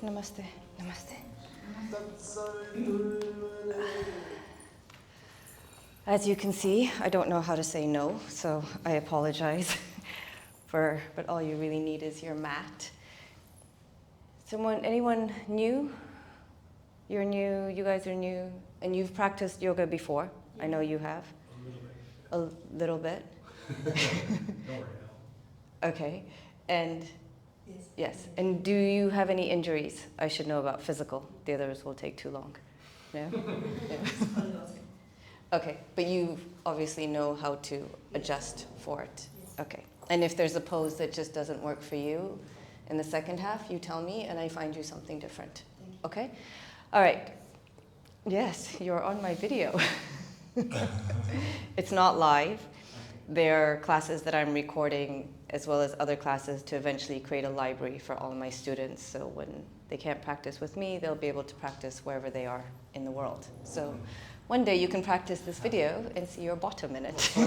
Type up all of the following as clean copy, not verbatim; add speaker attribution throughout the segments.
Speaker 1: Namaste. Namaste. As you can see, I don't know how to say no, so I apologize but all you really need is your mat. Anyone new? You're new, you guys are new, and you've practiced yoga before. I know you have. A little bit.
Speaker 2: Don't worry.
Speaker 1: Okay, and yes, and do you have any injuries I should know about? Physical. The others will take too long. No? No? Okay, but you obviously know how to adjust for it. Okay, and if there's a pose that just doesn't work for you in the second half, you tell me and I find you something different. Okay? All right. Yes, you're on my video. It's not live. They're classes that I'm recording as well as other classes to eventually create a library for all my students. So when they can't practice with me, they'll be able to practice wherever they are in the world. So one day you can practice this video and see your bottom in it. So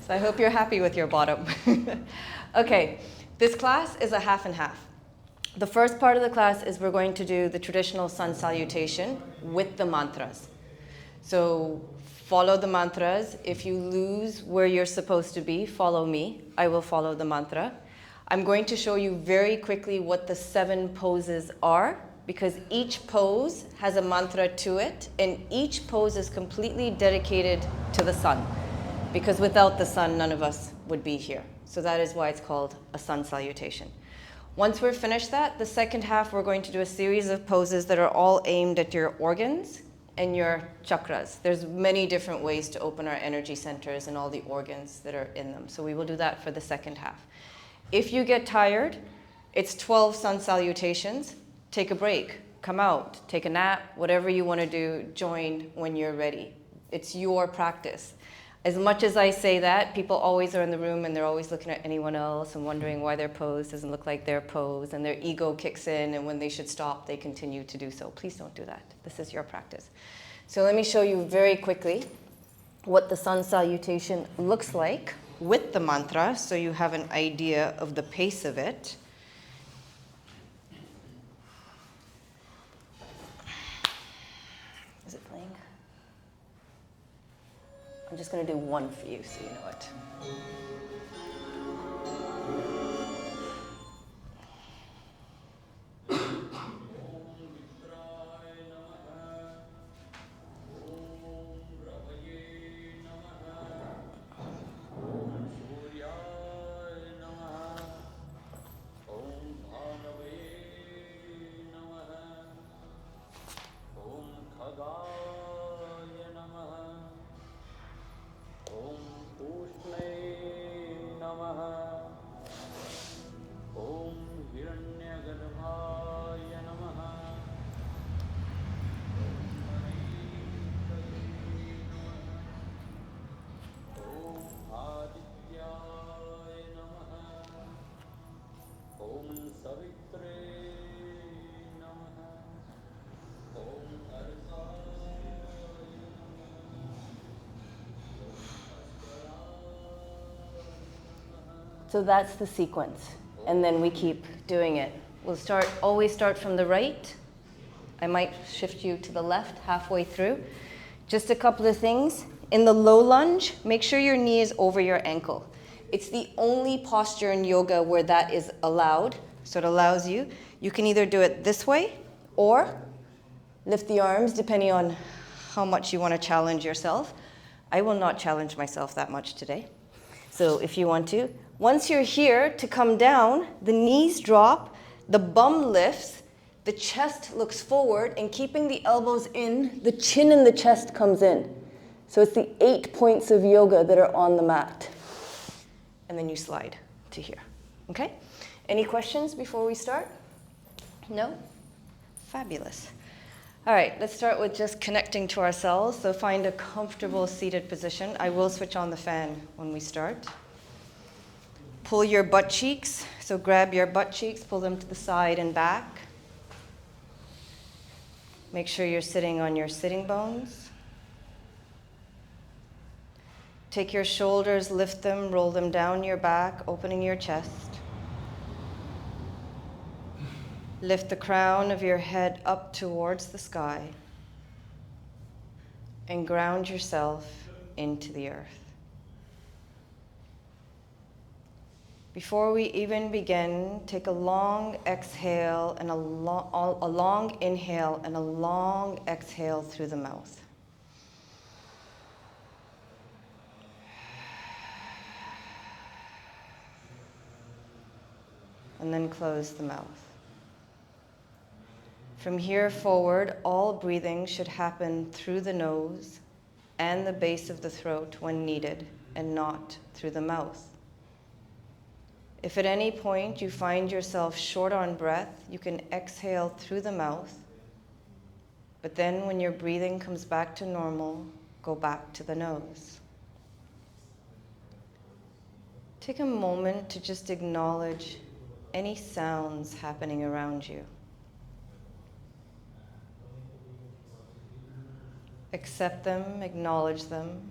Speaker 1: I hope you're happy with your bottom. Okay, this class is a half and half. The first part of the class is we're going to do the traditional Sun Salutation with the mantras. So follow the mantras. If you lose where you're supposed to be, follow me. I will follow the mantra. I'm going to show you very quickly what the 7 poses are, because each pose has a mantra to it, and each pose is completely dedicated to the sun, because without the sun, none of us would be here. So that is why it's called a sun salutation. Once we're finished that, the second half, we're going to do a series of poses that are all aimed at your organs and your chakras. There's many different ways to open our energy centers and all the organs that are in them. So we will do that for the second half. If you get tired, it's 12 sun salutations. Take a break, come out, take a nap, whatever you want to do, join when you're ready. It's your practice. As much as I say that, people always are in the room and they're always looking at anyone else and wondering why their pose doesn't look like their pose, and their ego kicks in, and when they should stop, they continue to do so. Please don't do that. This is your practice. So let me show you very quickly what the sun salutation looks like with the mantra, so you have an idea of the pace of it. Is it playing? I'm just going to do one for you so you know it. So that's the sequence, and then we keep doing it. We'll always start from the right. I might shift you to the left halfway through. Just a couple of things. In the low lunge, make sure your knee is over your ankle. It's the only posture in yoga where that is allowed, so it allows you. You can either do it this way or lift the arms, depending on how much you want to challenge yourself. I will not challenge myself that much today. So if you want to. Once you're here, to come down, the knees drop, the bum lifts, the chest looks forward, and keeping the elbows in, the chin and the chest comes in. So it's the 8 points of yoga that are on the mat. And then you slide to here. Okay? Any questions before we start? No? Fabulous. All right, let's start with just connecting to ourselves. So find a comfortable seated position. I will switch on the fan when we start. Pull your butt cheeks. So grab your butt cheeks, pull them to the side and back. Make sure you're sitting on your sitting bones. Take your shoulders, lift them, roll them down your back, opening your chest. Lift the crown of your head up towards the sky and ground yourself into the earth. Before we even begin, take a long exhale and a long inhale and a long exhale through the mouth. And then close the mouth. From here forward, all breathing should happen through the nose and the base of the throat when needed, and not through the mouth. If at any point you find yourself short on breath, you can exhale through the mouth, but then when your breathing comes back to normal, go back to the nose. Take a moment to just acknowledge any sounds happening around you. Accept them, acknowledge them.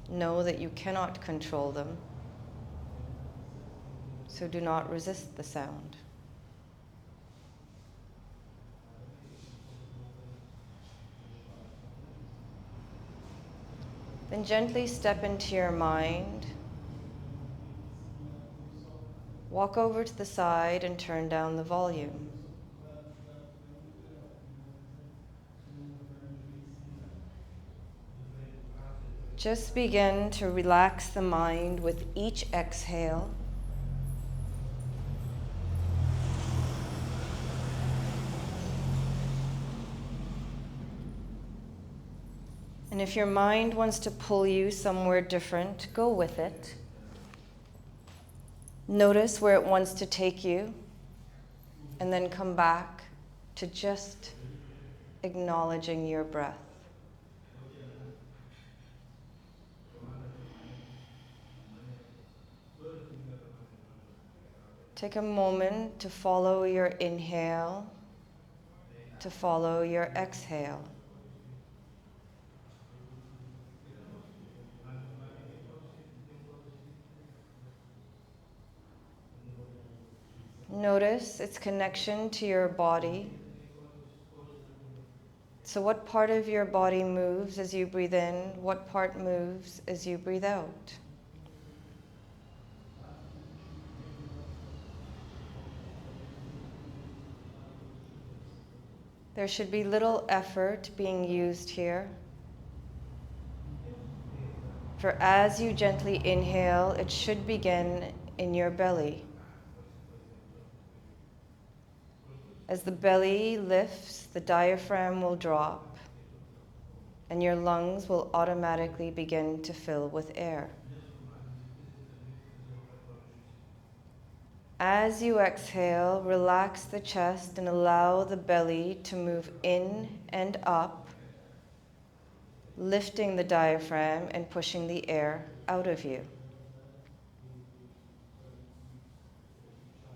Speaker 1: Know that you cannot control them, so do not resist the sound. Then gently step into your mind. Walk over to the side and turn down the volume. Just begin to relax the mind with each exhale. And if your mind wants to pull you somewhere different, go with it. Notice where it wants to take you, and then come back to just acknowledging your breath. Take a moment to follow your inhale, to follow your exhale. Notice its connection to your body. So what part of your body moves as you breathe in? What part moves as you breathe out? There should be little effort being used here. For as you gently inhale, it should begin in your belly. As the belly lifts, the diaphragm will drop, and your lungs will automatically begin to fill with air. As you exhale, relax the chest and allow the belly to move in and up, lifting the diaphragm and pushing the air out of you.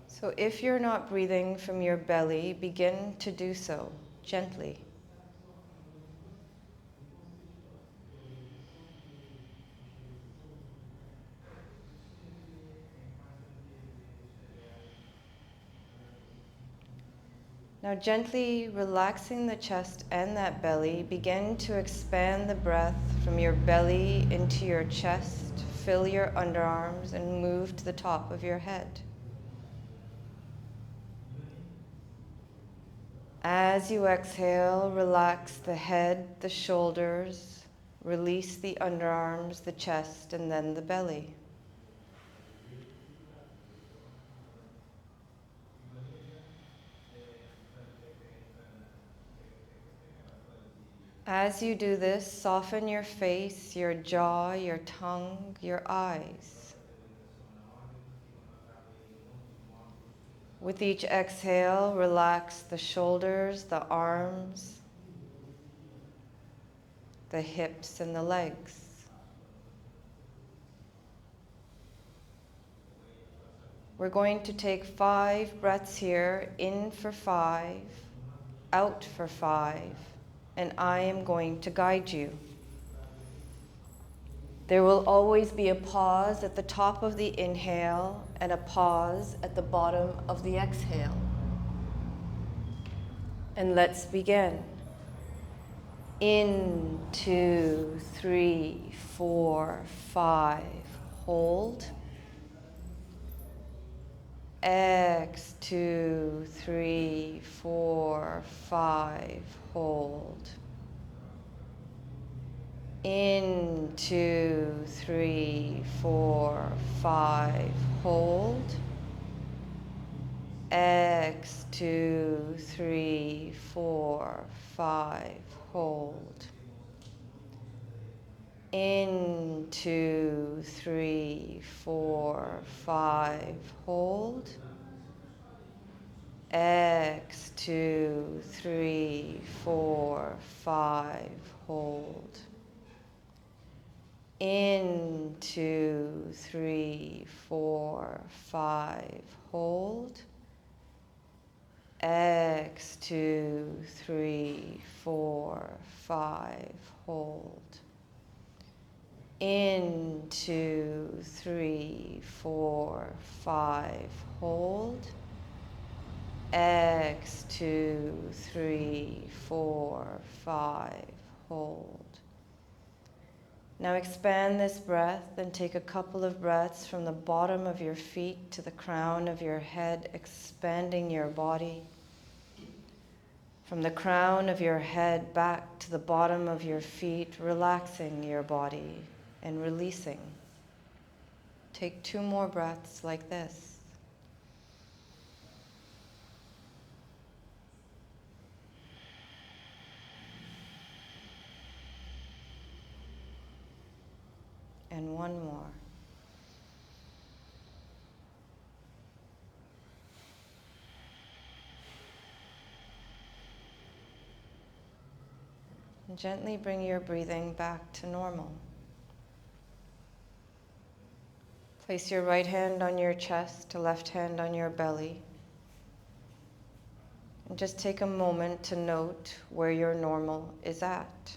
Speaker 1: So if you're not breathing from your belly, begin to do so gently. Now gently relaxing the chest and that belly, begin to expand the breath from your belly into your chest, fill your underarms, and move to the top of your head. As you exhale, relax the head, the shoulders, release the underarms, the chest, and then the belly. As you do this, soften your face, your jaw, your tongue, your eyes. With each exhale, relax the shoulders, the arms, the hips, and the legs. We're going to take 5 breaths here, in for 5, out for 5, and I am going to guide you. There will always be a pause at the top of the inhale and a pause at the bottom of the exhale. And let's begin. In, 2, 3, 4, 5. Hold. X, 2, 3, 4, 5. Hold. In, 2, 3, 4, 5. Hold. X, 2, 3, 4, 5. Hold. In, 2, 3, 4, 5. Hold. X, 2, 3, 4, 5. Hold. In, 2, 3, 4, 5. Hold. X, 2, 3, 4, 5. Hold. In, 2, 3, 4, 5. Hold. X, 2, 3, 4, 5. Hold. Now expand this breath and take a couple of breaths from the bottom of your feet to the crown of your head, expanding your body. From the crown of your head back to the bottom of your feet, relaxing your body and releasing. Take 2 more breaths like this. And 1 more. And gently bring your breathing back to normal. Place your right hand on your chest, left hand on your belly. And just take a moment to note where your normal is at.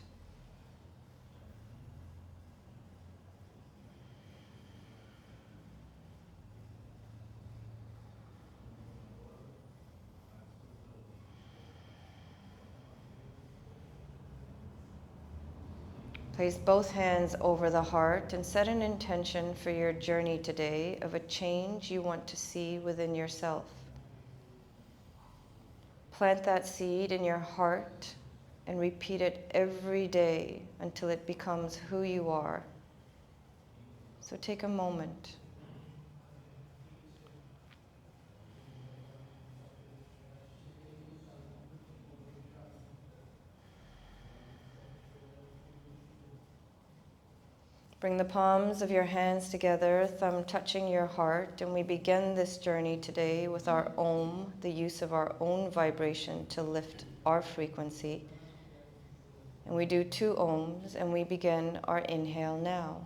Speaker 1: Place both hands over the heart and set an intention for your journey today of a change you want to see within yourself. Plant that seed in your heart and repeat it every day until it becomes who you are. So take a moment. Bring the palms of your hands together, thumb touching your heart, and we begin this journey today with our Om, the use of our own vibration to lift our frequency. And we do 2 Oms, and we begin our inhale now.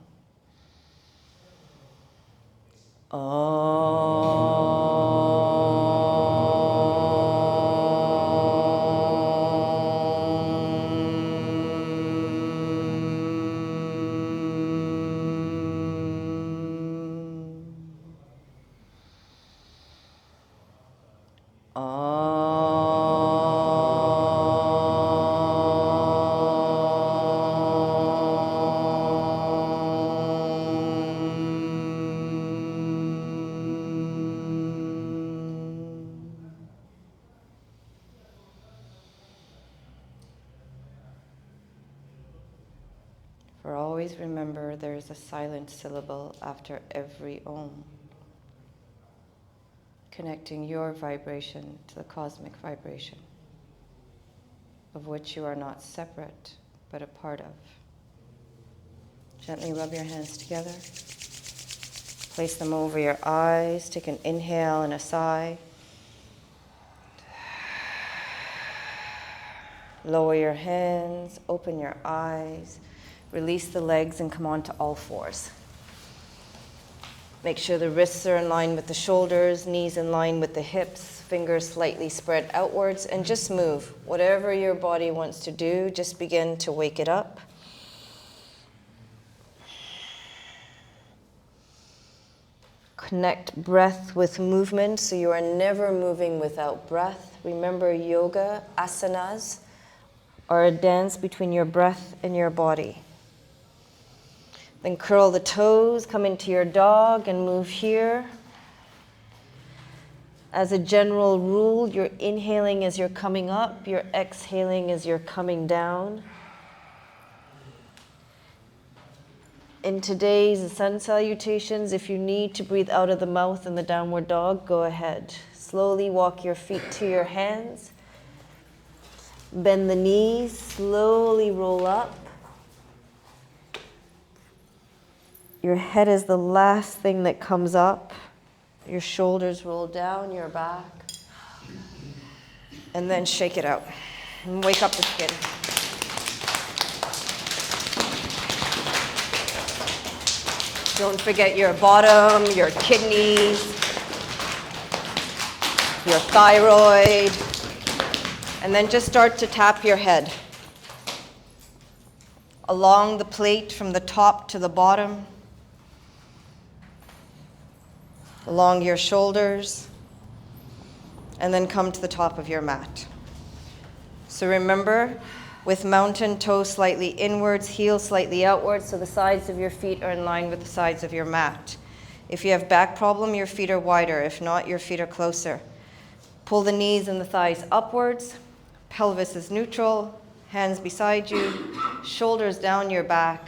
Speaker 1: For always remember there is a silent syllable after every Om, connecting your vibration to the cosmic vibration, of which you are not separate, but a part of. Gently rub your hands together. Place them over your eyes. Take an inhale and a sigh. Lower your hands, open your eyes, release the legs and come onto all fours. Make sure the wrists are in line with the shoulders, knees in line with the hips, fingers slightly spread outwards, and just move. Whatever your body wants to do, just begin to wake it up. connect breath with movement, so you are never moving without breath. Remember, yoga, asanas, are a dance between your breath and your body. Then curl the toes, come into your dog and move here. As a general rule, you're inhaling as you're coming up, you're exhaling as you're coming down. In today's Sun Salutations, if you need to breathe out of the mouth in the downward dog, go ahead. Slowly walk your feet to your hands. Bend the knees, slowly roll up. Your head is the last thing that comes up. Your shoulders roll down, your back. And then shake it out. And wake up the skin. Don't forget your bottom, your kidneys, your thyroid. And then just start to tap your head along the plate from the top to the bottom, along your shoulders, and then come to the top of your mat. So remember, with mountain toe slightly inwards, heel slightly outwards, so the sides of your feet are in line with the sides of your mat. If you have back problem, your feet are wider. If not, your feet are closer. Pull the knees and the thighs upwards. Pelvis is neutral. Hands beside you. Shoulders down your back.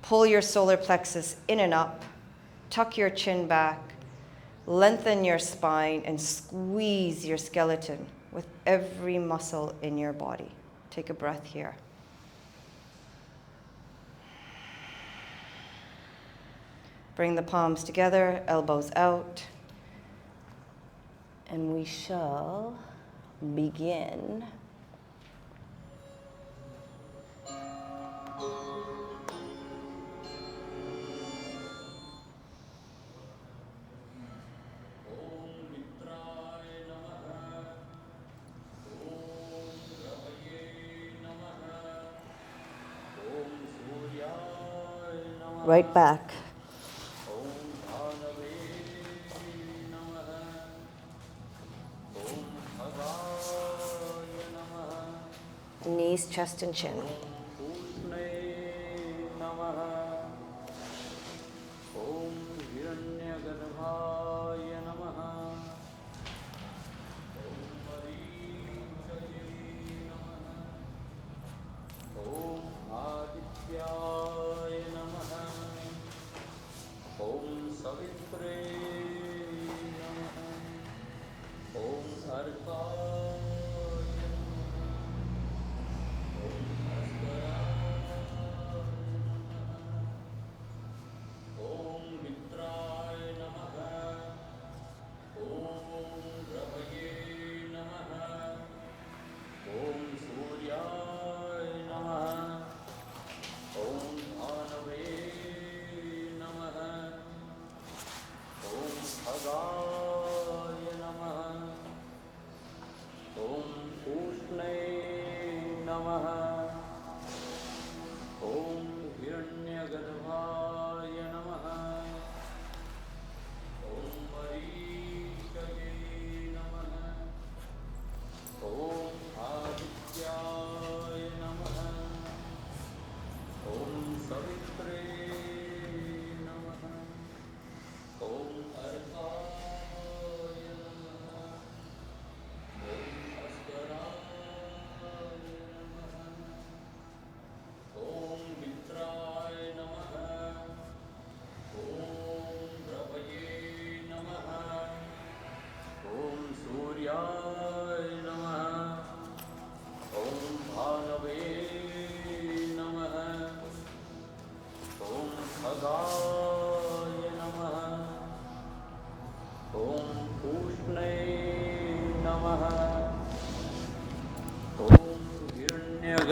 Speaker 1: Pull your solar plexus in and up. Tuck your chin back. Lengthen your spine and squeeze your skeleton with every muscle in your body. Take a breath here. Bring the palms together, elbows out. And we shall begin. Right back. Knees, chest, and chin.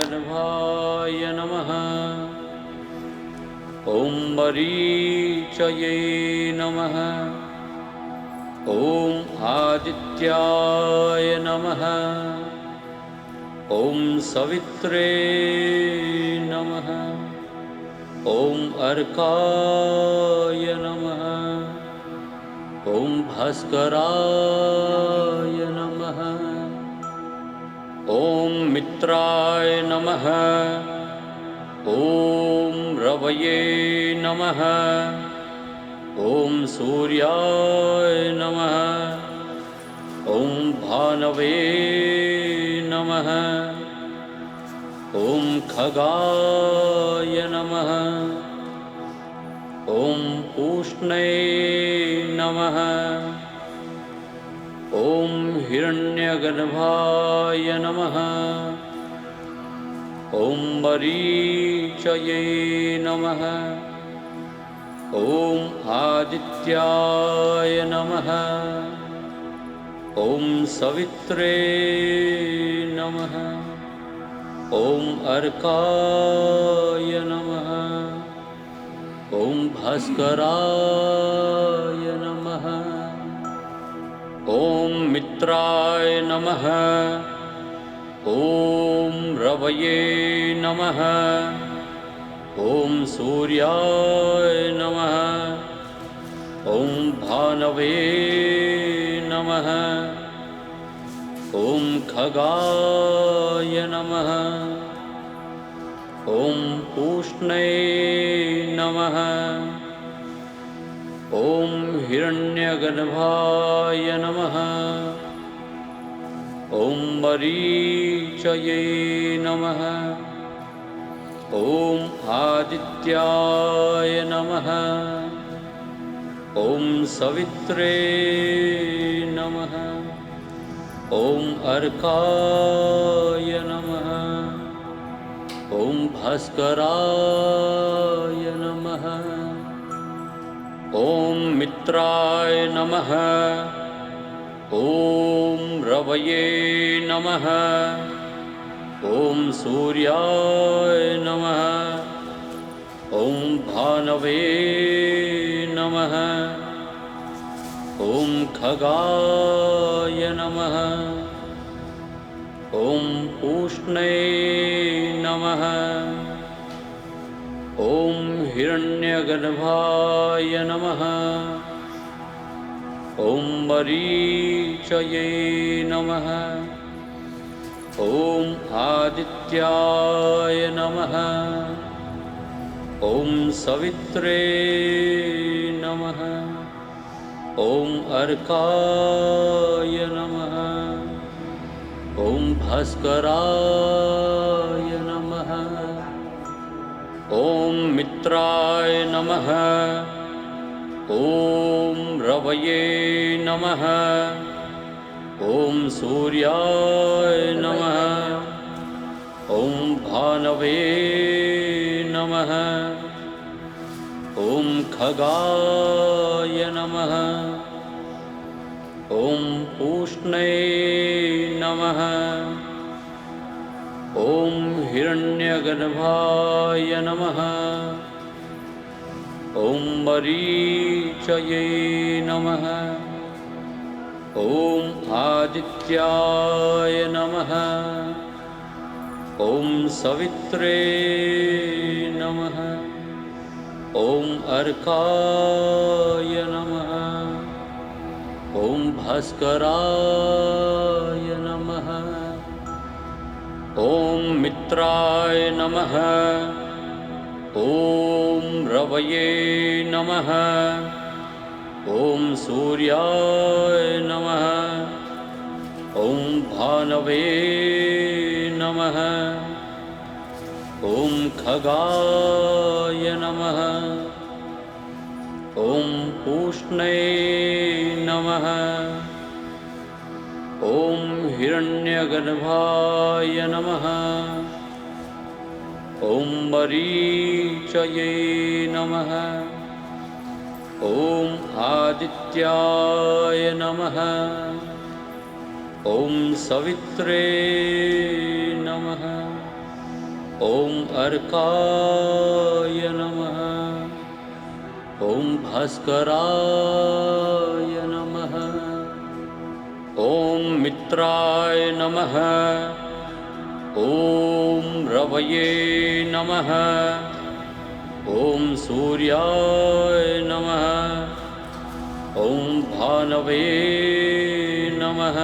Speaker 3: गणभाय नमः। ॐ मरीचये नमः। ॐ आदित्याय नमः। ॐ सवित्रे नमः। ॐ अर्काय नमः। ॐ भास्कराय नमः। ॐ मित्राय नमः। ॐ रवये नमः। ॐ सूर्याय नमः। ॐ भानवे नमः। ॐ खगाय नमः। ॐ पूष्णे नमः। ॐ हिरण्यगर्भाय नमः। ॐ मरीचये नमः। ॐ आदित्याय नमः। ॐ सवित्रे नमः। ॐ अर्काय नमः। ॐ भास्कराय नमः। ॐ मित्राय नमः। ॐ रवये नमः। ॐ सूर्याय नमः। ॐ भानवे नमः। ॐ खगाय नमः। ॐ पूष्णे नमः। ॐ हिरण्यगर्भाय नमः। ॐ मरीचये नमः। ॐ आदित्याय नमः। ॐ सवित्रे नमः। ॐ अर्काय नमः। ॐ भास्कराय नमः। ॐ मित्राय नमः। ॐ रवये नमः। ॐ सूर्याय नमः। ॐ भानवे नमः। ॐ खगाय नमः। ॐ पूष्णे नमः। ॐ हिरण्यगर्भाय नमः। ॐ मरीचये नमः। ॐ आदित्याय नमः। ॐ सवित्रे नमः। ॐ अर्काय नमः। ॐ भास्कराय नमः। ॐ मित्राय नमः। ॐ रवये नमः। ॐ सूर्याय नमः। ॐ भानवे नमः। ॐ खगाय नमः। ॐ पूष्णे नमः। ॐ हिरण्यगर्भाय नमः। ॐ मरीचये नमः। ॐ आदित्याय नमः। ॐ सवित्रे नमः। ॐ अर्काय नमः। ॐ भास्कराय नमः। ॐ मित्राय नमः। ॐ रवये नमः। ॐ सूर्याय नमः। ॐ भानवे नमः। ॐ खगाय नमः। ॐ पूष्णे नमः। ॐ हिरण्यगर्भाय नमः। ॐ मरीचये नमः। ॐ आदित्याय नमः। ॐ सवित्रे नमः। ॐ अर्काय नमः। ॐ भास्कराय नमः। ॐ मित्राय नमः। ॐ रवये नमः। ॐ सूर्याय नमः। ॐ भानवे नमः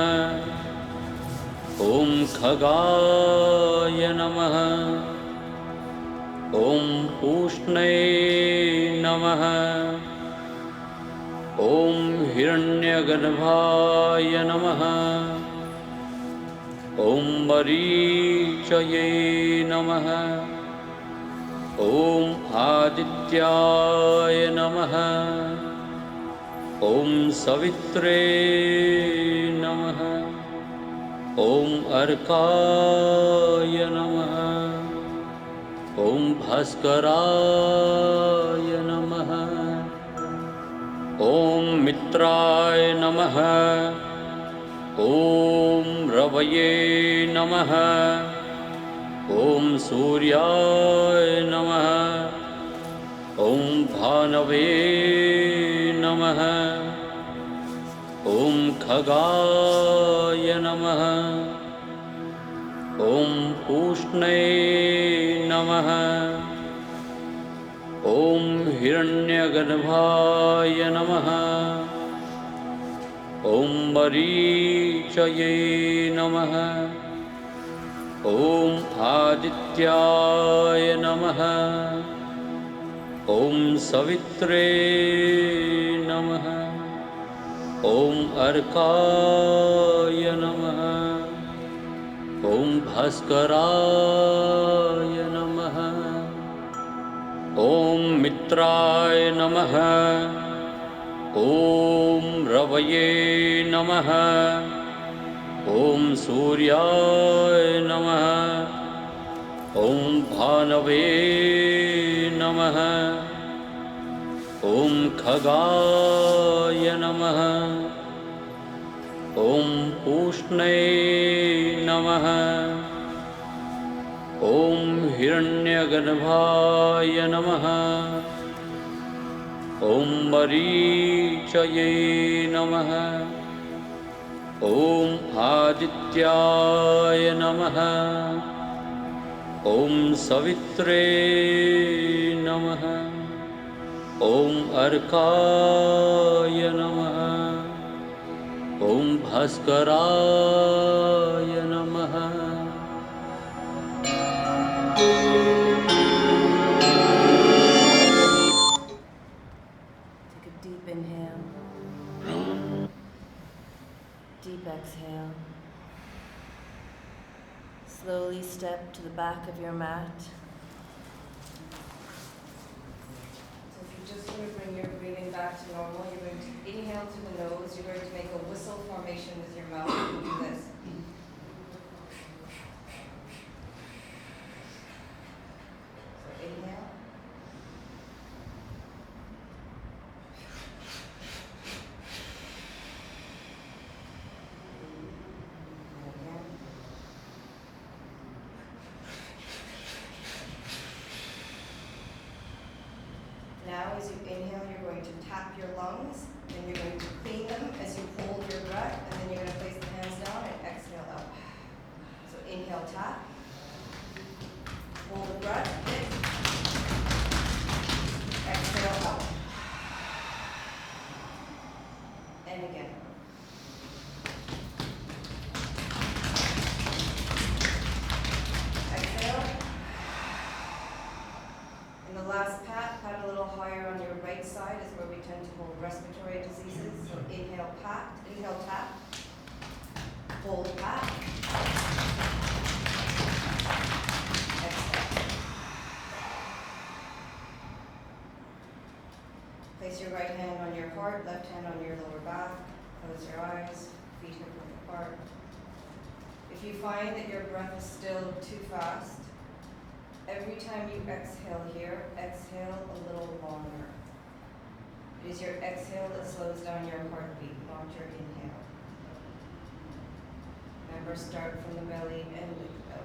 Speaker 3: ॐ खगाय नमः ॐ पूष्णे नमः ॐ हिरण्यगर्भाय नमः ॐ मरीचये नमः ॐ आदित्याय नमः ॐ सवित्रे नमः ॐ अर्काय नमः ॐ भास्कराय नमः ॐ मित्राय नमः ॐ रवये नमः ॐ सूर्याय नमः ॐ भानवे नमः ॐ खगाय नमः ॐ पूष्णे नमः ॐ हिरण्यगर्भाय नमः ॐ मरीचये नमः ॐ आदित्याय नमः ॐ सवित्रे नमः ॐ अर्काय नमः ॐ भास्कराय नमः ॐ मित्राय नमः ॐ रवये नमः ॐ सूर्याय नमः ॐ भानवे नमः ॐ खगाय नमः ॐ पूष्णे नमः ॐ हिरण्यगर्भाय नमः ॐ मरीचये नमः ॐ आदित्याय नमः ॐ सवित्रे नमः ॐ अर्काय नमः ॐ भास्कराय नमः
Speaker 4: Take a deep inhale, deep exhale. Slowly step to the back of your mat. So if you're just going to bring your breathing back to normal, you're going to inhale through the nose. You're going to make a whistle formation with your mouth. You do this. So inhale. Now, as you inhale, you're going to tap your lungs, and you're going to clean them as you hold your breath, and then you're going to place the hands down and exhale up. So inhale, tap. Hold the breath, hit. Exhale up. And again. Exhale. And the last pat a little higher on your right side is where we tend to hold respiratory diseases. So inhale, pat, inhale, tap, hold, pat, exhale. Place your right hand on your heart, left hand on your lower back, close your eyes, feet hip width apart. If you find that your breath is still too fast, every time you exhale here, exhale a little longer. It is your exhale that slows down your heartbeat, not your inhale. Remember, start from the belly, end with the belly.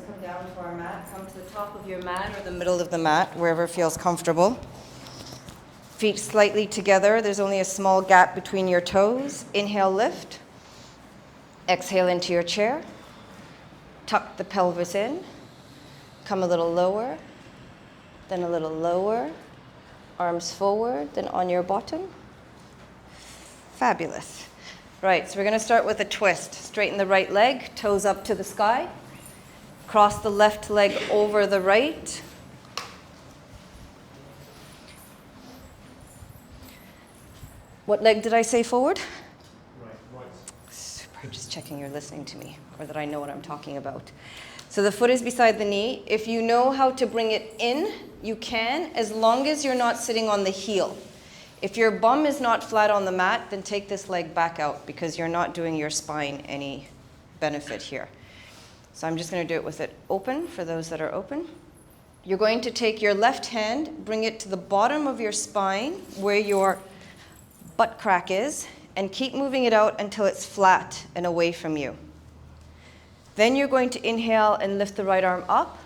Speaker 4: come down to our mat. Come to the top of your mat or the middle of the mat, wherever feels comfortable. Feet slightly together. There's only a small gap between your toes. Inhale, lift. Exhale into your chair. Tuck the pelvis in. Come a little lower, then a little lower. Arms forward, then on your bottom. Fabulous. Right, so we're going to start with a twist. Straighten the right leg, toes up to the sky. Cross the left leg over the right. What leg did I say forward?
Speaker 2: Right.
Speaker 1: Super, just checking you're listening to me, or that I know what I'm talking about. So the foot is beside the knee. If you know how to bring it in, you can, as long as you're not sitting on the heel. If your bum is not flat on the mat, then take this leg back out because you're not doing your spine any benefit here. So I'm just going to do it with it open for those that are open. You're going to take your left hand, bring it to the bottom of your spine where your butt crack is, and keep moving it out until it's flat and away from you. Then you're going to inhale and lift the right arm up,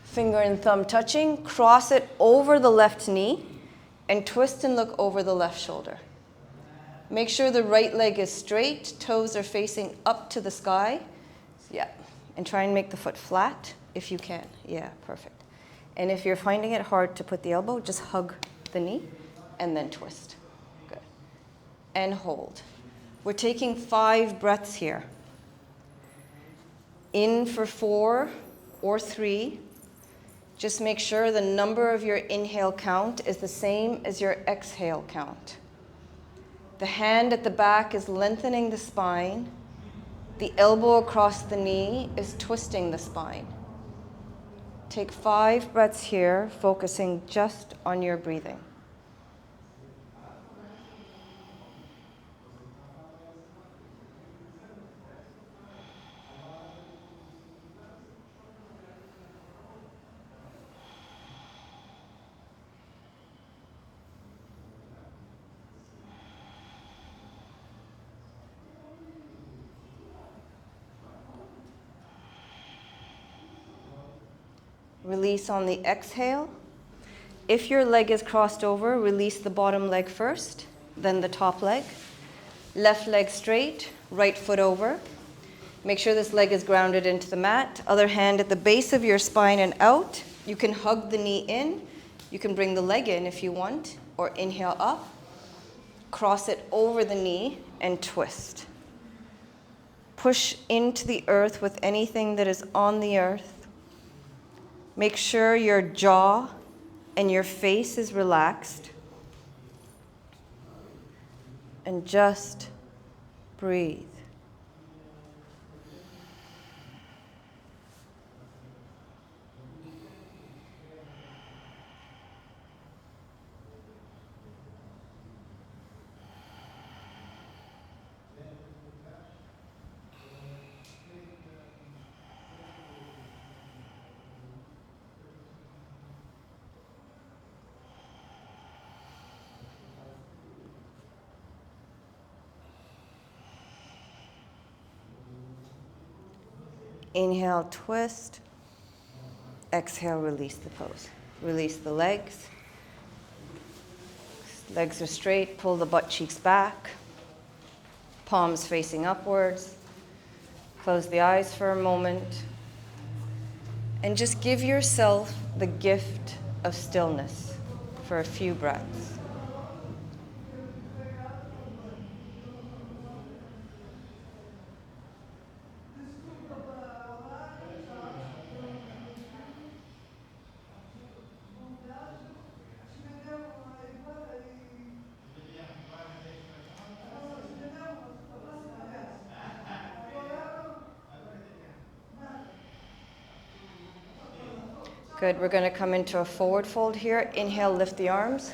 Speaker 1: finger and thumb touching, cross it over the left knee, and twist and look over the left shoulder. Make sure the right leg is straight, toes are facing up to the sky. Yeah, and try and make the foot flat if you can. Yeah, perfect. And if you're finding it hard to put the elbow, just hug the knee and then twist. Good. And hold. We're taking 5 breaths here. In for 4 or 3. Just make sure the number of your inhale count is the same as your exhale count. The hand at the back is lengthening the spine. The elbow across the knee is twisting the spine. Take 5 breaths here, focusing just on your breathing. Release on the exhale. If your leg is crossed over, release the bottom leg first, then the top leg. Left leg straight, right foot over. Make sure this leg is grounded into the mat. Other hand at the base of your spine and out. You can hug the knee in. You can bring the leg in if you want, or inhale up. Cross it over the knee and twist. Push into the earth with anything that is on the earth. Make sure your jaw and your face is relaxed. And just breathe. Inhale, twist. Exhale, release the pose. Release the legs. Legs are straight, pull the butt cheeks back. Palms facing upwards. Close the eyes for a moment. And just give yourself the gift of stillness for a few breaths. Good, we're going to come into a forward fold here. Inhale, lift the arms.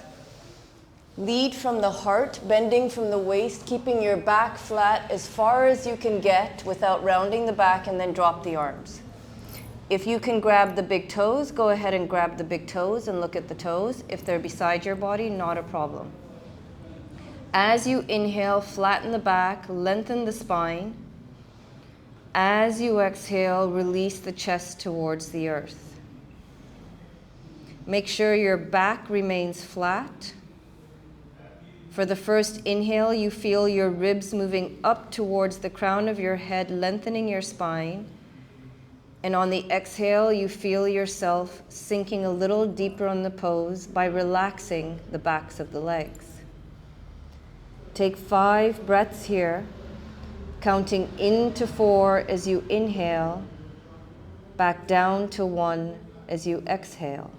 Speaker 1: Lead from the heart, bending from the waist, keeping your back flat as far as you can get without rounding the back, and then drop the arms. If you can grab the big toes, go ahead and grab the big toes and look at the toes. If they're beside your body, not a problem. As you inhale, flatten the back, lengthen the spine. As you exhale, release the chest towards the earth. Make sure your back remains flat. For the first inhale, you feel your ribs moving up towards the crown of your head, lengthening your spine. And on the exhale, you feel yourself sinking a little deeper on the pose by relaxing the backs of the legs. Take 5 breaths here, counting into 4 as you inhale, back down to 1 as you exhale.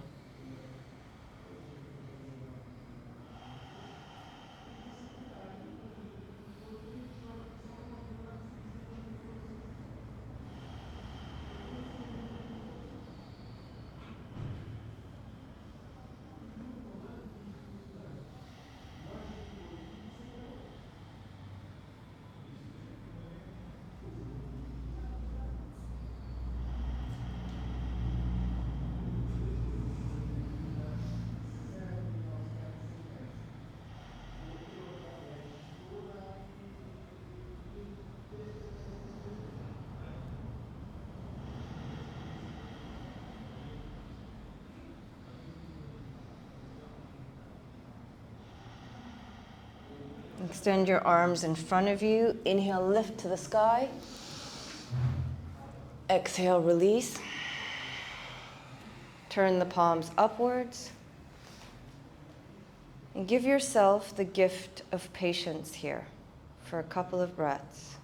Speaker 1: Extend your arms in front of you. Inhale, lift to the sky. Exhale, release. Turn the palms upwards. And give yourself the gift of patience here for a couple of breaths.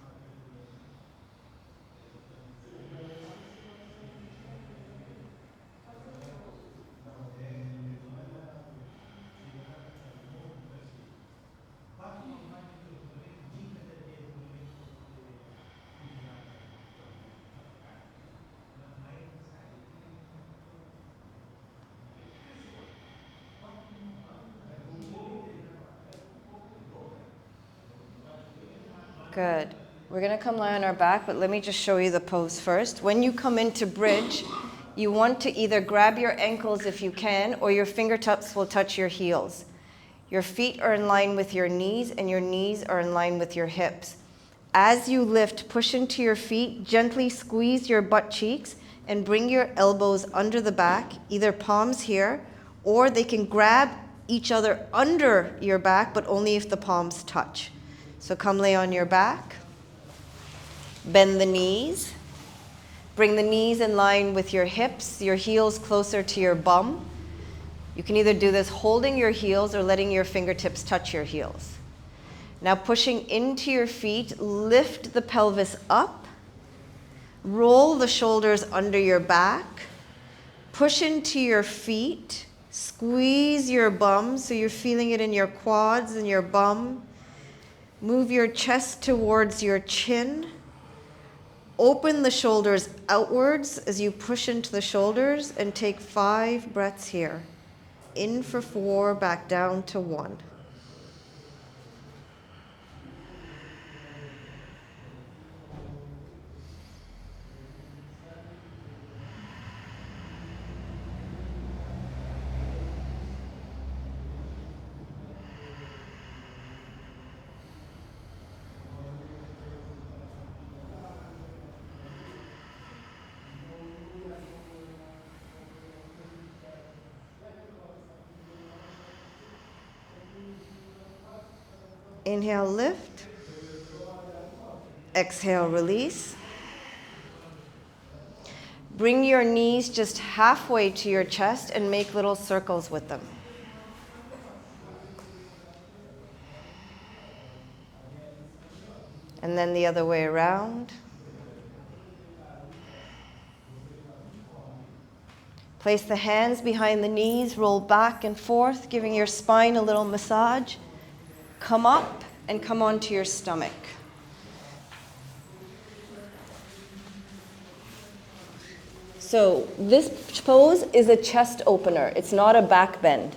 Speaker 1: Good. We're going to come lie on our back, but let me just show you the pose first. When you come into bridge, you want to either grab your ankles if you can, or your fingertips will touch your heels. Your feet are in line with your knees, and your knees are in line with your hips. As you lift, push into your feet, gently squeeze your butt cheeks, and bring your elbows under the back, either palms here, or they can grab each other under your back, but only if the palms touch. So come lay on your back, bend the knees, bring the knees in line with your hips, your heels closer to your bum. You can either do this holding your heels or letting your fingertips touch your heels. Now pushing into your feet, lift the pelvis up, roll the shoulders under your back, push into your feet, squeeze your bum so you're feeling it in your quads and your bum. Move your chest towards your chin. Open the shoulders outwards as you push into the shoulders, and take 5 breaths here. In for 4, back down to 1. Inhale, lift. Exhale, release. Bring your knees just halfway to your chest and make little circles with them. And then the other way around. Place the hands behind the knees, roll back and forth, giving your spine a little massage. Come up and come onto your stomach. So this pose is a chest opener. It's not a back bend.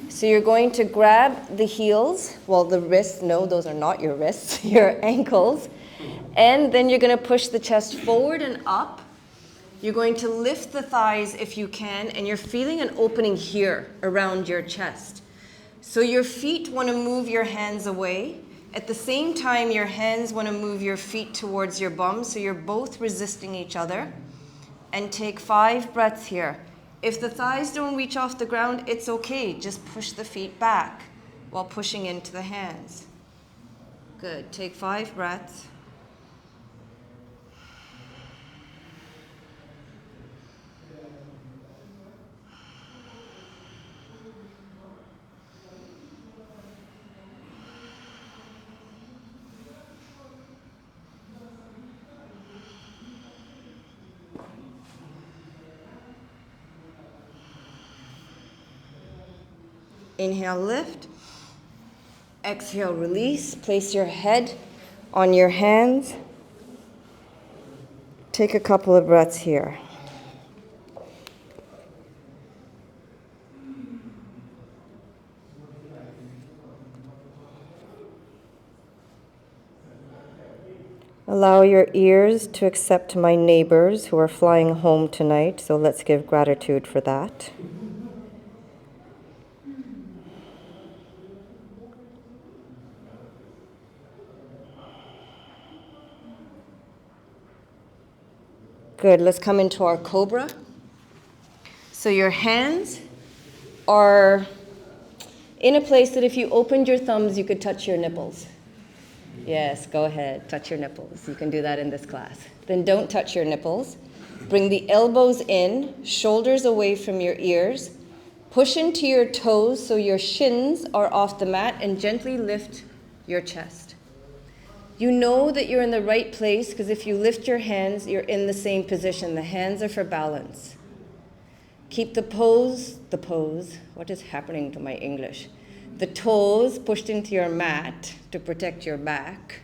Speaker 1: So you're going to grab the heels, well, the wrists, no, those are not your wrists, your ankles. And then you're going to push the chest forward and up. You're going to lift the thighs if you can, and you're feeling an opening here around your chest. So your feet want to move your hands away,
Speaker 4: At the same time, your hands want to move your feet towards your bum, so you're both resisting each other. And take 5 breaths here. If the thighs don't reach off the ground, it's okay. Just push the feet back while pushing into the hands. Good. Take 5 breaths. Inhale, lift. Exhale, release. Place your head on your hands. Take a couple of breaths here. Allow your ears to accept my neighbors who are flying home tonight, so let's give gratitude for that. Good, let's come into our cobra. So your hands are in a place that if you opened your thumbs, you could touch your nipples. Yes, go ahead, touch your nipples. You can do that in this class. Then don't touch your nipples. Bring the elbows in, shoulders away from your ears. Push into your toes so your shins are off the mat and gently lift your chest. You know that you're in the right place because if you lift your hands, you're in the same position. The hands are for balance. Keep the pose, what is happening to my English? The toes pushed into your mat to protect your back,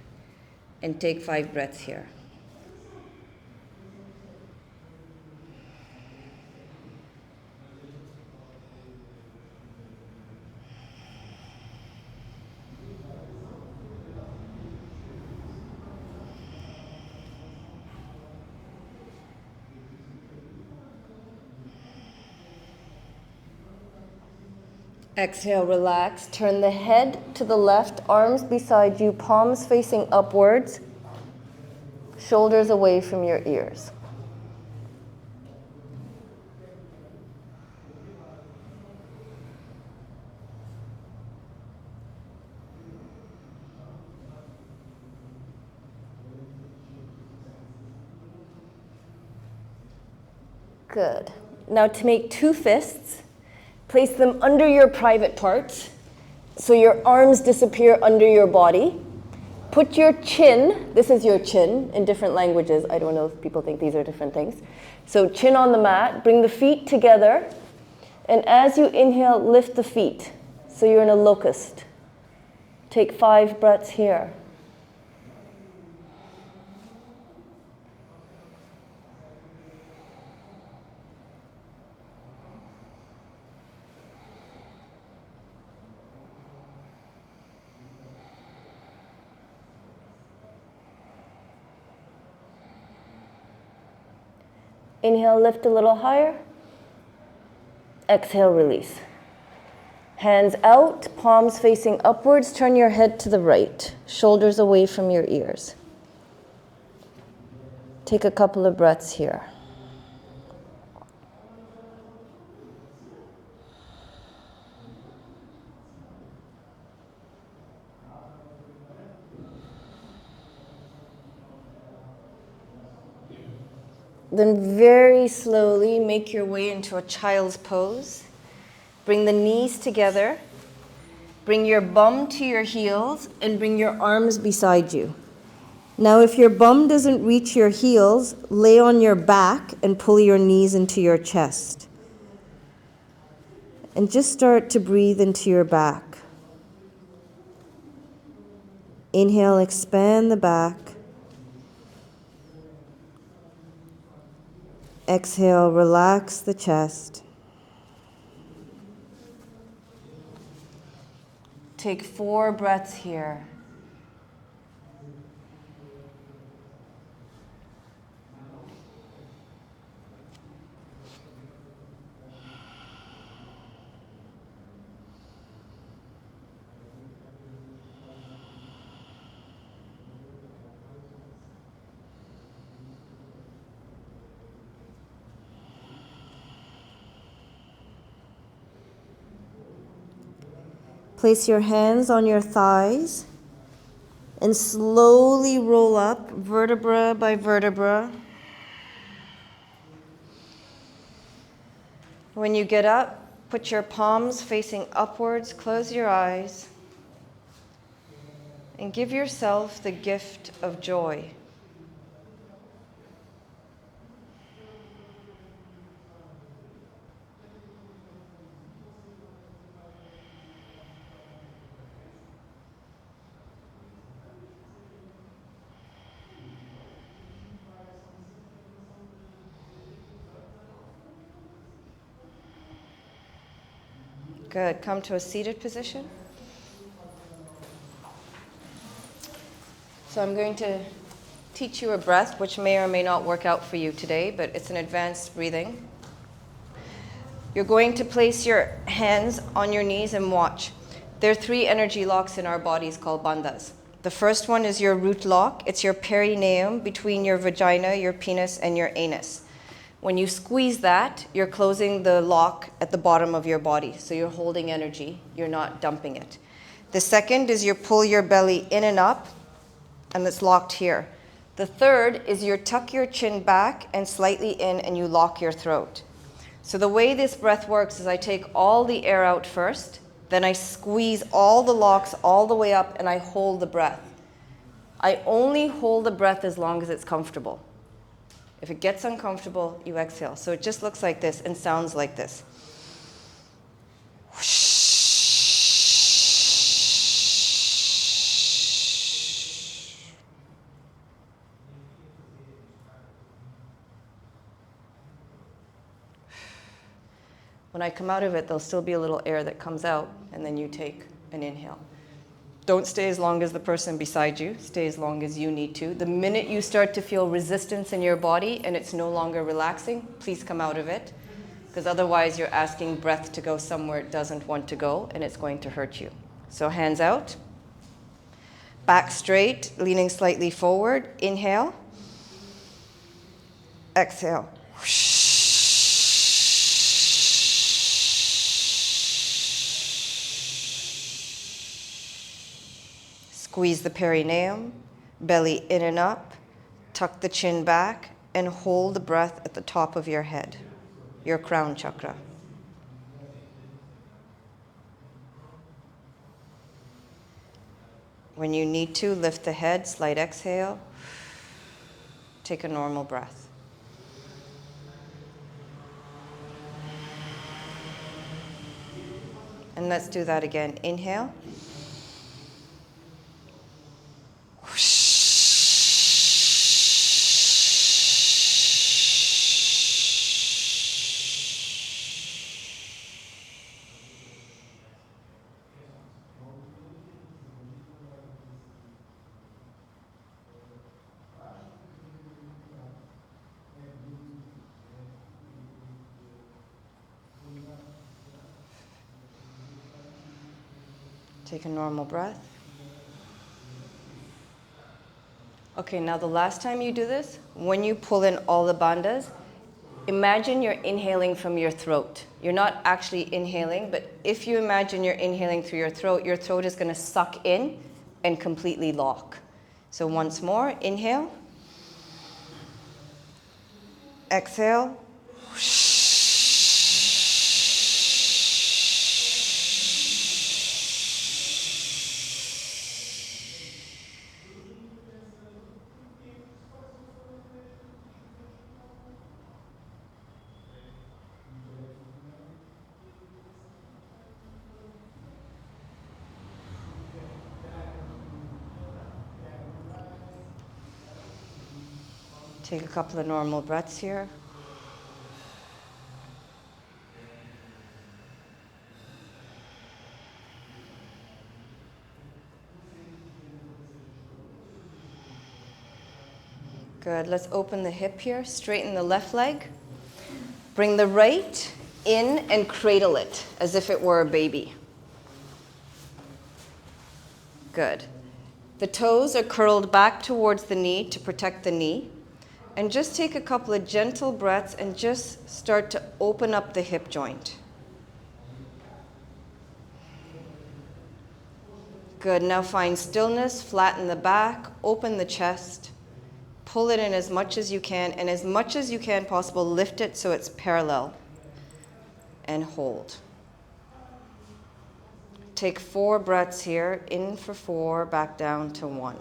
Speaker 4: and take 5 breaths here. Exhale, relax. Turn the head to the left, arms beside you, palms facing upwards, shoulders away from your ears. Good. Now to make 2 fists, place them under your private parts so your arms disappear under your body. Put your chin, this is your chin in different languages. I don't know if people think these are different things. So chin on the mat, bring the feet together, and as you inhale, lift the feet. So you're in a locust. Take 5 breaths here. Inhale, lift a little higher. Exhale, release. Hands out, palms facing upwards. Turn your head to the right, shoulders away from your ears. Take a couple of breaths here. Then very slowly make your way into a child's pose. Bring the knees together. Bring your bum to your heels and bring your arms beside you. Now if your bum doesn't reach your heels, lay on your back and pull your knees into your chest. And just start to breathe into your back. Inhale, expand the back. Exhale, relax the chest. Take 4 breaths here. Place your hands on your thighs and slowly roll up vertebra by vertebra. When you get up, put your palms facing upwards, close your eyes, and give yourself the gift of joy. Good. Come to a seated position. So I'm going to teach you a breath, which may or may not work out for you today, but it's an advanced breathing. You're going to place your hands on your knees and watch. There are 3 energy locks in our bodies called bandhas. The first one is your root lock. It's your perineum between your vagina, your penis, and your anus. When you squeeze that, you're closing the lock at the bottom of your body. So you're holding energy. You're not dumping it. The second is you pull your belly in and up, and it's locked here. The third is you tuck your chin back and slightly in, and you lock your throat. So the way this breath works is I take all the air out first, then I squeeze all the locks all the way up, and I hold the breath. I only hold the breath as long as it's comfortable. If it gets uncomfortable, you exhale. So it just looks like this and sounds like this. When I come out of it, there'll still be a little air that comes out, and then you take an inhale. Don't stay as long as the person beside you. Stay as long as you need to. The minute you start to feel resistance in your body and it's no longer relaxing, please come out of it, because otherwise you're asking breath to go somewhere it doesn't want to go, and it's going to hurt you. So hands out, back straight, leaning slightly forward. Inhale, exhale. Squeeze the perineum, belly in and up, tuck the chin back, and hold the breath at the top of your head, your crown chakra. When you need to, lift the head, slight exhale, take a normal breath. And let's do that again. Inhale. Take a normal breath. Okay, now the last time you do this, when you pull in all the bandhas, imagine you're inhaling from your throat. You're not actually inhaling, but if you imagine you're inhaling through your throat is going to suck in and completely lock. So once more, inhale. Exhale. Take a couple of normal breaths here. Good. Let's open the hip here. Straighten the left leg. Bring the right in and cradle it as if it were a baby. Good. The toes are curled back towards the knee to protect the knee. And just take a couple of gentle breaths and just start to open up the hip joint.
Speaker 1: Good. Now find stillness, flatten the back, open the chest, pull it in as much as you can, and as much as you can possible, lift it so it's parallel, and hold. Take 4 breaths here, in for 4, back down to 1.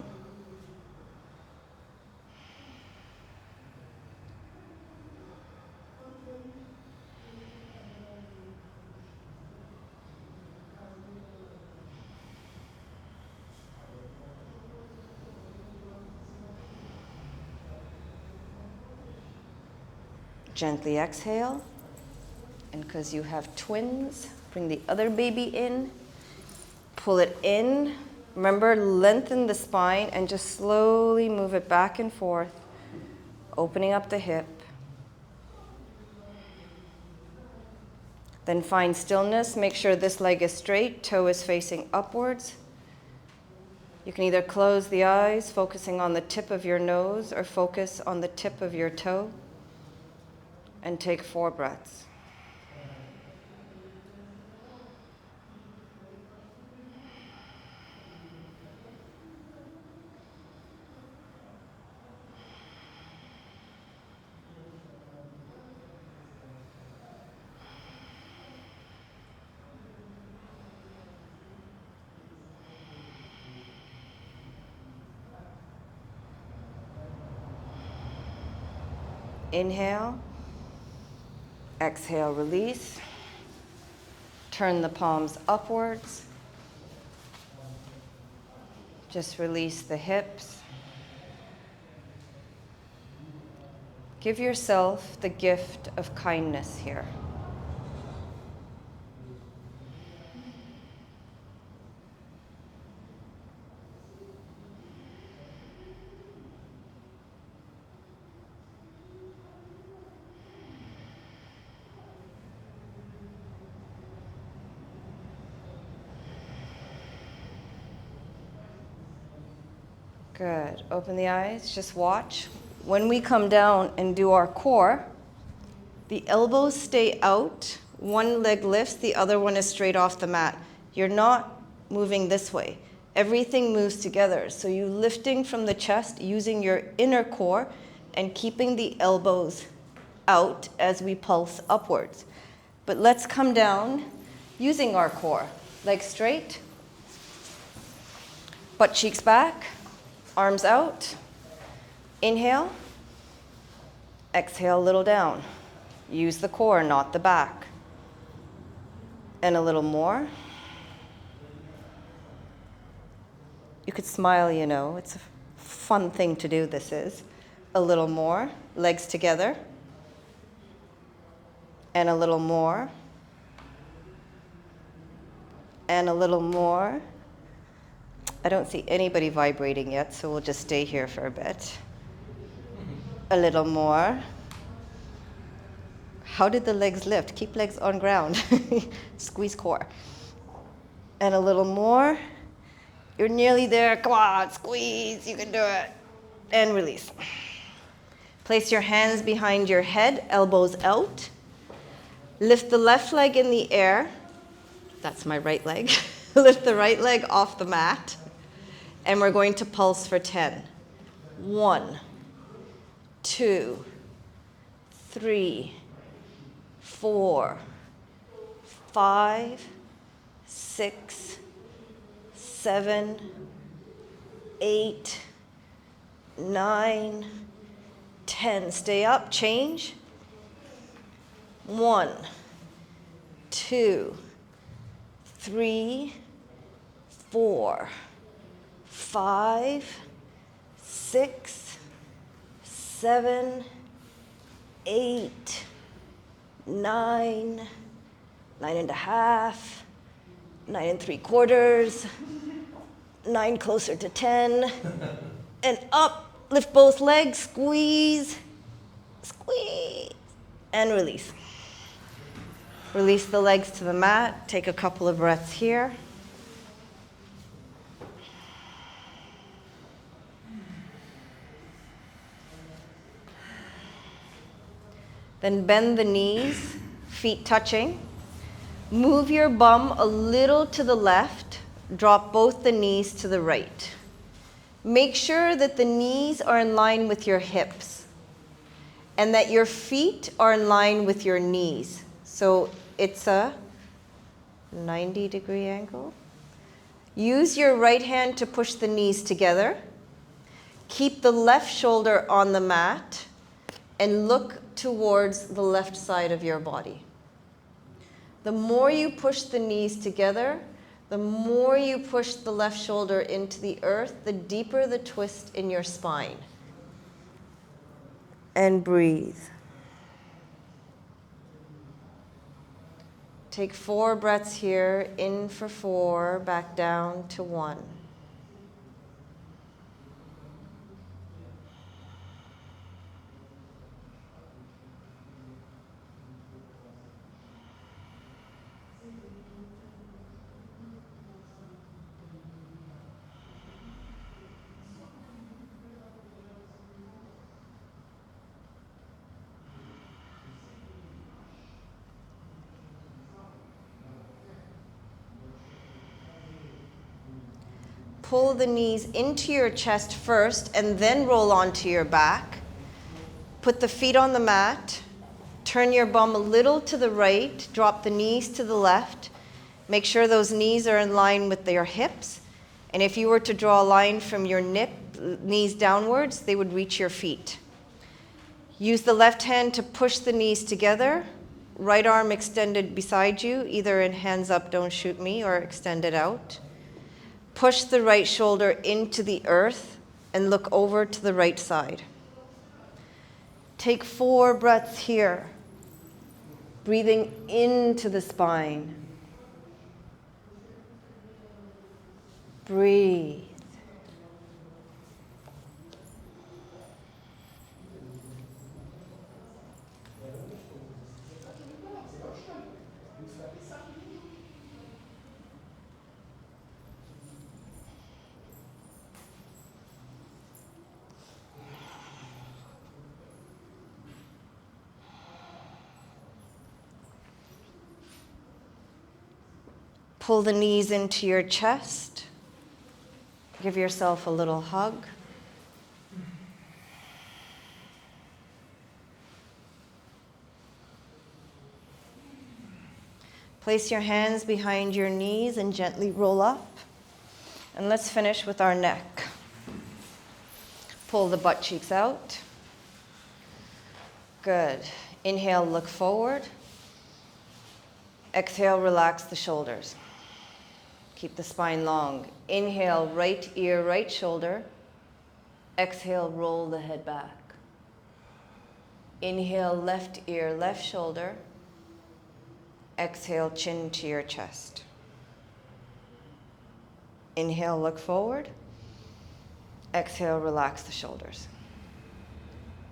Speaker 1: Gently exhale, and because you have twins, bring the other baby in, pull it in. Remember, lengthen the spine and just slowly move it back and forth, opening up the hip. Then find stillness. Make sure this leg is straight, toe is facing upwards. You can either close the eyes, focusing on the tip of your nose, or focus on the tip of your toe. And take 4 breaths. Inhale. Exhale, release. Turn the palms upwards. Just release the hips. Give yourself the gift of kindness here. Good. Open the eyes. Just watch. When we come down and do our core, the elbows stay out. One leg lifts, the other one is straight off the mat. You're not moving this way. Everything moves together. So you're lifting from the chest using your inner core and keeping the elbows out as we pulse upwards. But let's come down using our core. Legs straight, butt cheeks back. Arms out. Inhale. Exhale a little down. Use the core, not the back. And a little more. You could smile, you know. It's a fun thing to do, this is. A little more. Legs together. And a little more. And a little more. I don't see anybody vibrating yet, so we'll just stay here for a bit. A little more. How did the legs lift? Keep legs on ground. Squeeze core. And a little more. You're nearly there. Come on, squeeze. You can do it. And release. Place your hands behind your head, elbows out. Lift the left leg in the air. That's my right leg. Lift the right leg off the mat. And we're going to pulse for 10. 1, 2, 3, 4, 5, 6, 7, 8, 9, 10. Stay up, change. 1, 2, 3, 4, 5, 6, 7, 8, 9, 9.5, 9.75, 9 closer to 10, and up, lift both legs, squeeze, squeeze, and release. Release the legs to the mat, take a couple of breaths here. Then bend the knees, feet touching. Move your bum a little to the left, drop both the knees to the right. Make sure that the knees are in line with your hips and that your feet are in line with your knees. So it's a 90-degree angle. Use your right hand to push the knees together. Keep the left shoulder on the mat and look towards the left side of your body. The more you push the knees together, the more you push the left shoulder into the earth, the deeper the twist in your spine. And breathe. Take 4 breaths here, in for 4, back down to 1. Pull the knees into your chest first and then roll onto your back. Put the feet on the mat. Turn your bum a little to the right. Drop the knees to the left. Make sure those knees are in line with your hips. And if you were to draw a line from your knees downwards, they would reach your feet. Use the left hand to push the knees together. Right arm extended beside you, either in hands up, don't shoot me, or extended out. Push the right shoulder into the earth and look over to the right side. Take 4 breaths here, breathing into the spine. Breathe. Pull the knees into your chest. Give yourself a little hug. Place your hands behind your knees and gently roll up. And let's finish with our neck. Pull the butt cheeks out. Good. Inhale, look forward. Exhale, relax the shoulders. Keep the spine long. Inhale, right ear, right shoulder. Exhale, roll the head back. Inhale, left ear, left shoulder. Exhale, chin to your chest. Inhale, look forward. Exhale, relax the shoulders.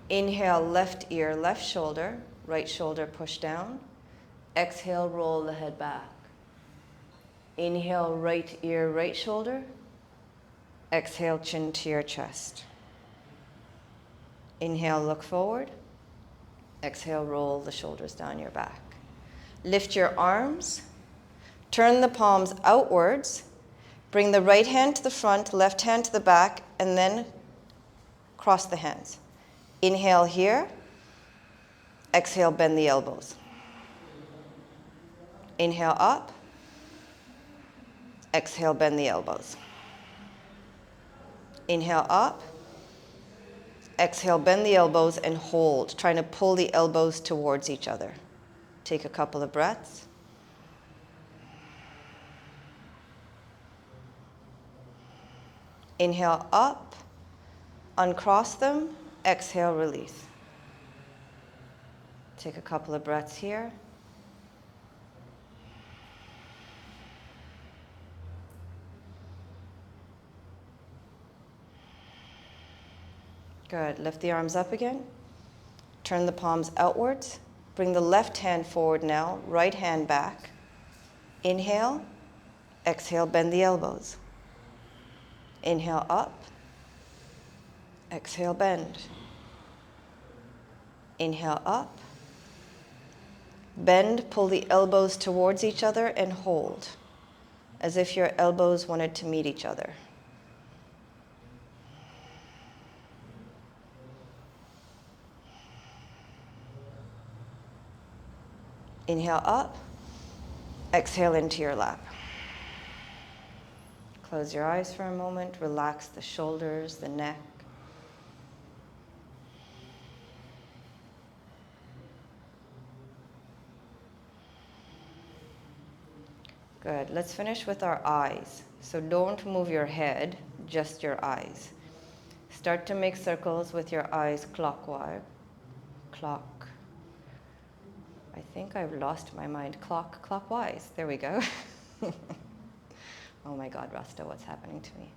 Speaker 1: Inhale, left ear, left shoulder. Right shoulder, push down. Exhale, roll the head back. Inhale, right ear, right shoulder. Exhale, chin to your chest. Inhale, look forward. Exhale, roll the shoulders down your back. Lift your arms. Turn the palms outwards. Bring the right hand to the front, left hand to the back, and then cross the hands. Inhale here. Exhale, bend the elbows. Inhale up. Exhale, bend the elbows. Inhale up. Exhale, bend the elbows and hold, trying to pull the elbows towards each other. Take a couple of breaths. Inhale up. Uncross them. Exhale, release. Take a couple of breaths here. Good. Lift the arms up again. Turn the palms outwards. Bring the left hand forward now, right hand back. Inhale. Exhale, bend the elbows. Inhale up. Exhale, bend. Inhale up. Bend, pull the elbows towards each other and hold. as if your elbows wanted to meet each other. Inhale up, exhale into your lap. Close your eyes for a moment, relax the shoulders, the neck. Good. Let's finish with our eyes. So don't move your head, just your eyes. Start to make circles with your eyes clockwise. Clock. I think I've lost my mind. Clockwise. There we go. Oh my God, Rasta, what's happening to me?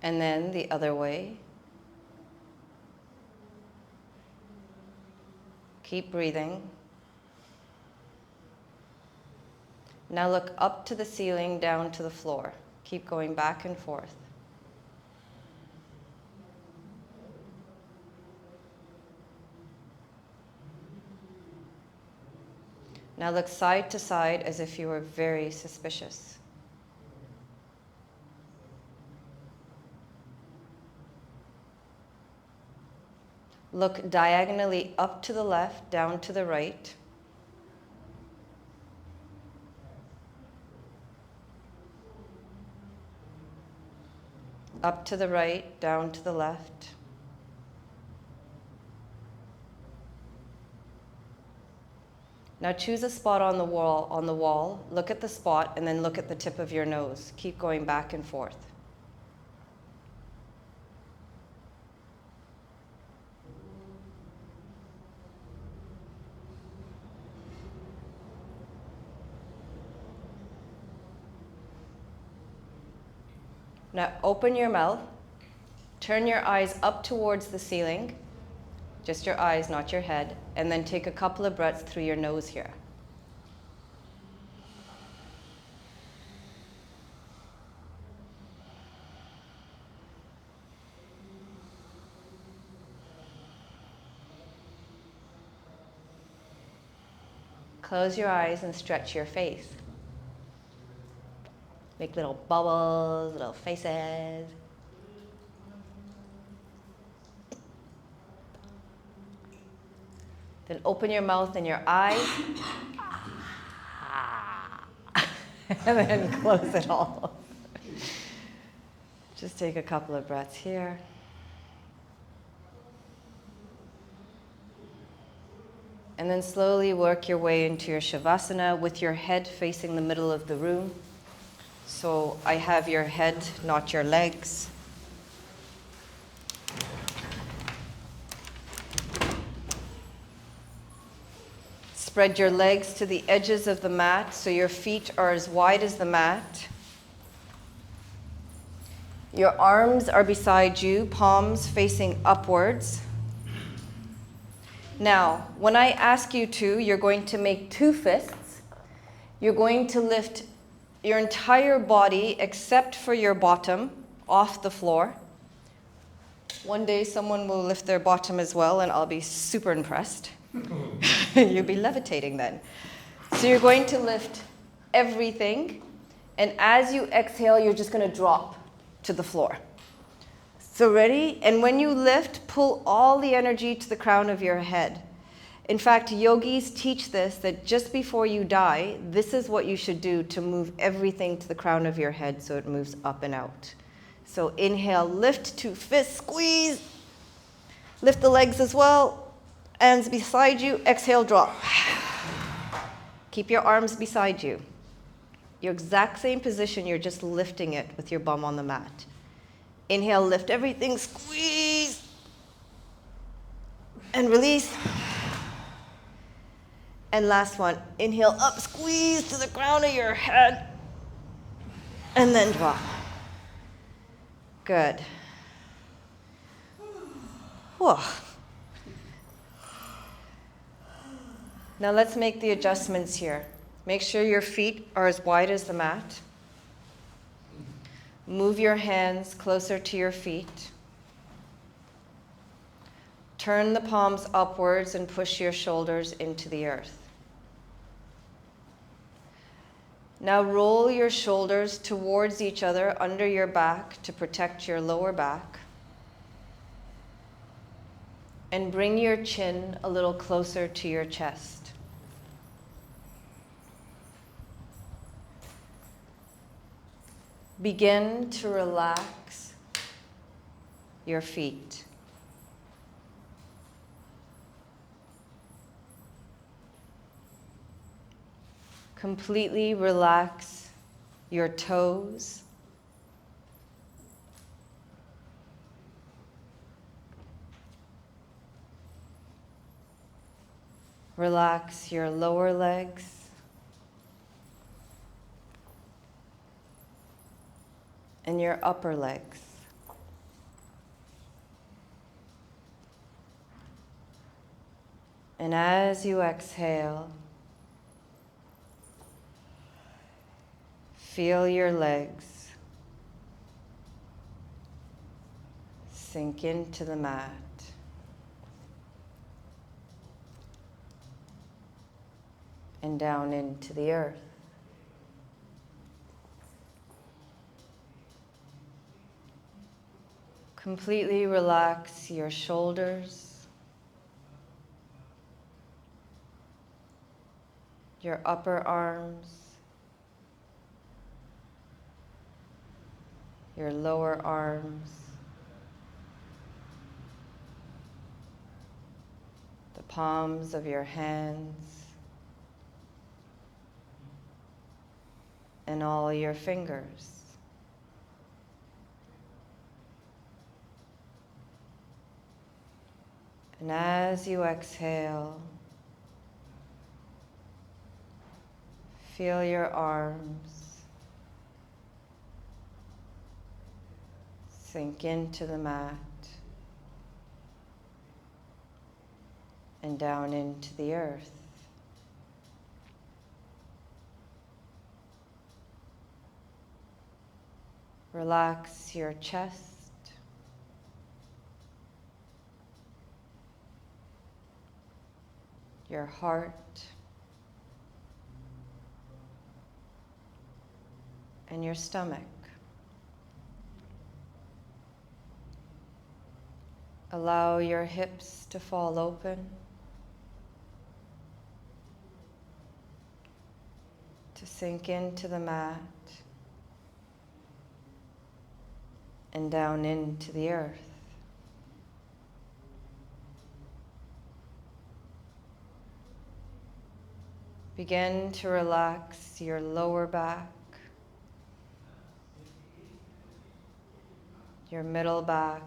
Speaker 1: And then the other way. Keep breathing. Now look up to the ceiling, down to the floor. Keep going back and forth. Now look side to side as if you were very suspicious. Look diagonally up to the left, down to the right. Up to the right, down to the left. Now choose a spot on the wall, look at the spot, and then look at the tip of your nose. Keep going back and forth. Now open your mouth, turn your eyes up towards the ceiling, just your eyes, not your head, and then take a couple of breaths through your nose here. Close your eyes and stretch your face. Make little bubbles, little faces. Then open your mouth and your eyes. And then close it all. Just take a couple of breaths here. And then slowly work your way into your Shavasana with your head facing the middle of the room. So I have your head, not your legs. Spread your legs to the edges of the mat so your feet are as wide as the mat. Your arms are beside you, palms facing upwards. Now, when I ask you to, you're going to make two fists. You're going to lift your entire body, except for your bottom, off the floor. One day someone will lift their bottom as well, and I'll be super impressed. You'll be levitating then. So you're going to lift everything, and as you exhale, you're just going to drop to the floor. So ready? And when you lift, pull all the energy to the crown of your head. In fact, yogis teach this, that just before you die, this is what you should do to move everything to the crown of your head so it moves up and out. So inhale, lift, two fists, squeeze. Lift the legs as well. Hands beside you. Exhale, drop. Keep your arms beside you. Your exact same position, you're just lifting it with your bum on the mat. Inhale, lift everything, squeeze. And release. And last one, inhale up, squeeze to the crown of your head, and then drop. Good. Whew. Now let's make the adjustments here. Make sure your feet are as wide as the mat. Move your hands closer to your feet. Turn the palms upwards and push your shoulders into the earth. Now roll your shoulders towards each other under your back to protect your lower back. And bring your chin a little closer to your chest. Begin to relax your feet. Completely relax your toes. Relax your lower legs. And your upper legs. And as you exhale, feel your legs sink into the mat. And down into the earth. Completely relax your shoulders, your upper arms, your lower arms, the palms of your hands, and all your fingers. And as you exhale, feel your arms sink into the mat and down into the earth. Relax your chest. Your heart, and your stomach. Allow your hips to fall open, to sink into the mat and down into the earth. Begin to relax your lower back, your middle back,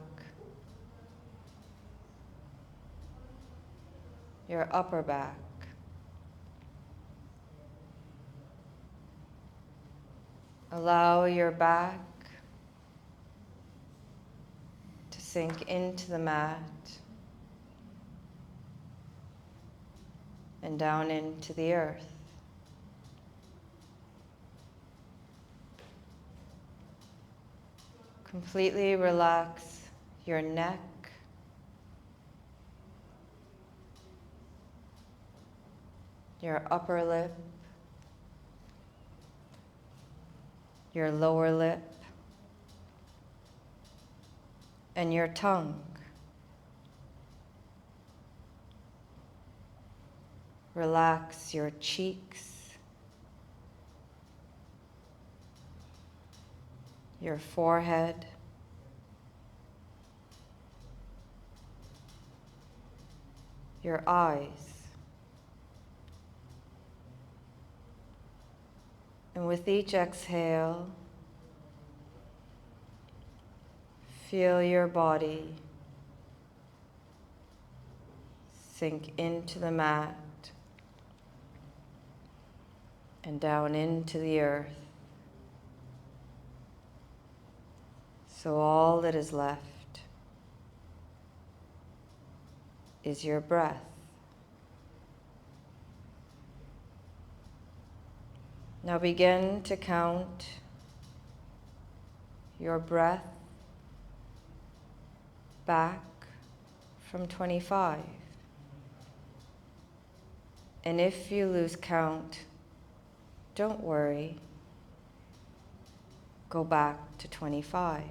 Speaker 1: your upper back, allow your back to sink into the mat and down into the earth. Completely relax your neck, your upper lip, your lower lip, and your tongue. Relax your cheeks, your forehead, your eyes. And with each exhale, feel your body sink into the mat and down into the earth. So all that is left is your breath. Now begin to count your breath back from 25. And if you lose count, don't worry. go back to 25.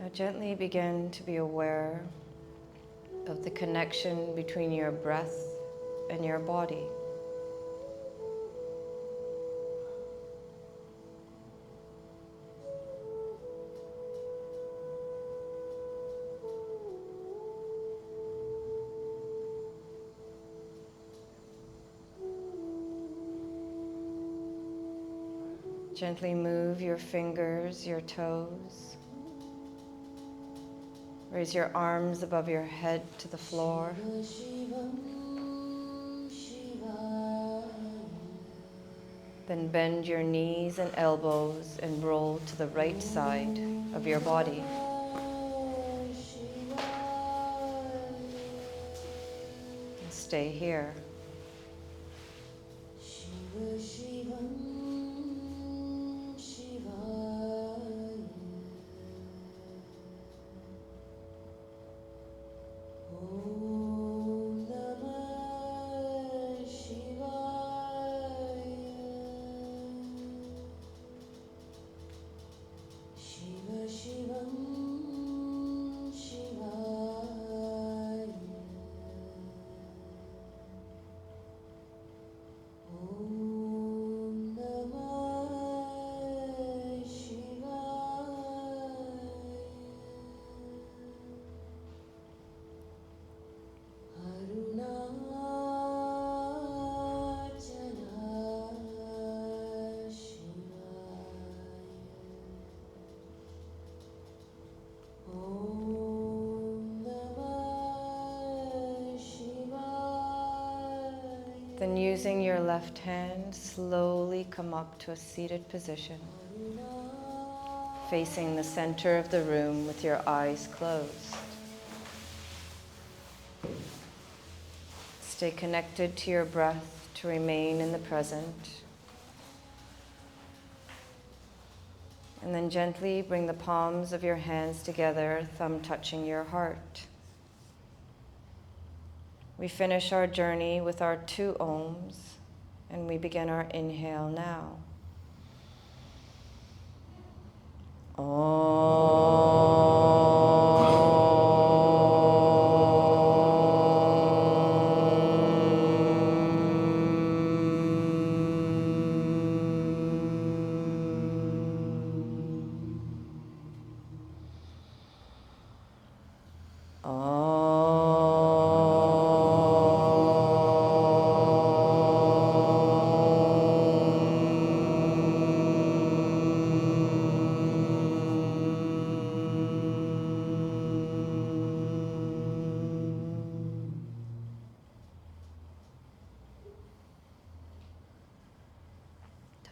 Speaker 1: Now gently begin to be aware of the connection between your breath and your body. Gently move your fingers, your toes. Raise your arms above your head to the floor. Then bend your knees and elbows and roll to the right side of your body. And stay here. Then using your left hand, slowly come up to a seated position, facing the center of the room with your eyes closed. Stay connected to your breath to remain in the present. And then gently bring the palms of your hands together, thumb touching your heart. We finish our journey with our 2 ohms, and we begin our inhale now. Om.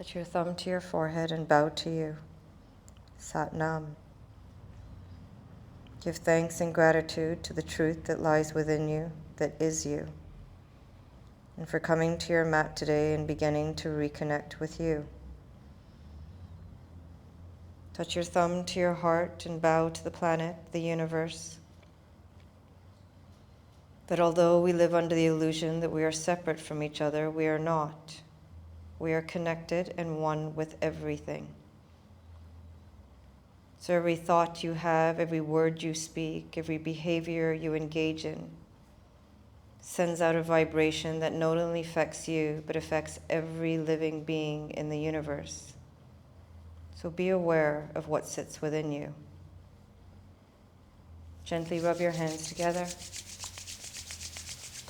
Speaker 4: Touch your thumb to your forehead and bow to you. Sat Nam. Give thanks and gratitude to the truth that lies within you, that is you, and for coming to your mat today and beginning to reconnect with you. Touch your thumb to your heart and bow to the planet, the universe, that although we live under the illusion that we are separate from each other, we are not. We are connected and one with everything. So every thought you have, every word you speak, every behavior you engage in sends out a vibration that not only affects you, but affects every living being in the universe. So be aware of what sits within you. Gently rub your hands together.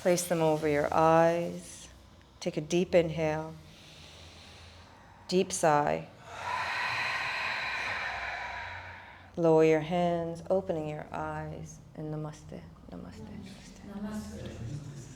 Speaker 4: Place them over your eyes. Take a deep inhale. Deep sigh. Lower your hands, opening your eyes, and namaste, namaste, namaste.
Speaker 2: Namaste.